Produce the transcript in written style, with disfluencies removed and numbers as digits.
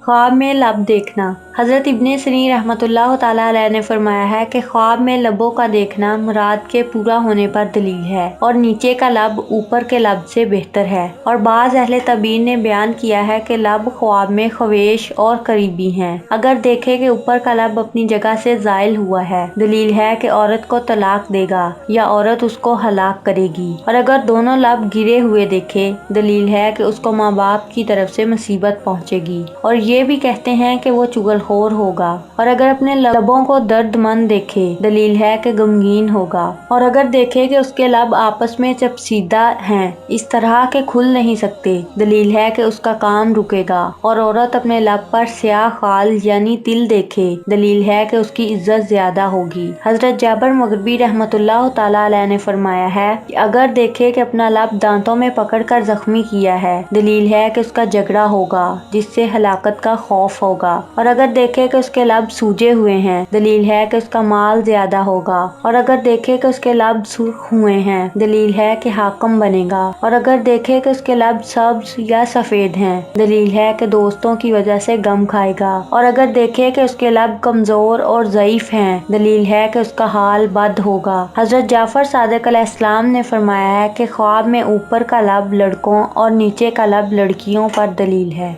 ख्वाब में लब देखना। हज़रत इब्ने सिरीन रहमतुल्लाह ताला अलैह ने फरमाया है कि ख्वाब में लबों का देखना मुराद के पूरा होने पर दलील है और नीचे का लब ऊपर के लब से बेहतर है। और बाज़ अहले तबीन ने बयान किया है कि लब ख्वाब में ख्वेश और करीबी हैं। अगर देखे कि ऊपर का लब अपनी जगह से ज़ाइल हुआ है, दलील है कि औरत को तलाक देगा या औरत उसको हलाक करेगी। और अगर दोनों लब गिरे हुए देखे, दलील है कि उसको माँ बाप की तरफ से मुसीबत पहुँचेगी। और ये भी कहते हैं कि वो चुगलखोर होगा। और अगर अपने लबों को दर्दमंद देखे, दलील है कि गमगीन होगा। और अगर देखे कि उसके लब आपस में चपसीदा हैं, इस तरह के खुल नहीं सकते, दलील है कि उसका काम रुकेगा। और औरत अपने लब पर स्याह खाल यानी तिल देखे, दलील है कि उसकी इज्जत ज्यादा होगी। हजरत जाबर मगरबी रहमतुल्लाह ताला अलैह ने फरमाया है कि अगर देखे कि अपना लब दांतों में पकड़कर जख्मी किया है, दलील है कि उसका झगड़ा होगा जिससे हलाकत का खौफ होगा। और अगर देखे कि उसके लब सूजे हुए हैं, दलील है कि उसका माल ज्यादा होगा। और अगर देखे कि उसके लब सुर्ख हुए हैं, दलील है कि हाकिम बनेगा। और अगर देखे कि उसके लब सब्ज या सफेद हैं, दलील है कि दोस्तों की वजह से गम खाएगा। और अगर देखे कि उसके लब कमजोर और ज़ईफ हैं, दलील है कि उसका हाल बद होगा। हजरत जाफर सादिक अलैहिस्सलाम ने फरमाया है कि ख्वाब में ऊपर का लब लड़कों और नीचे का लब लड़कियों पर दलील है।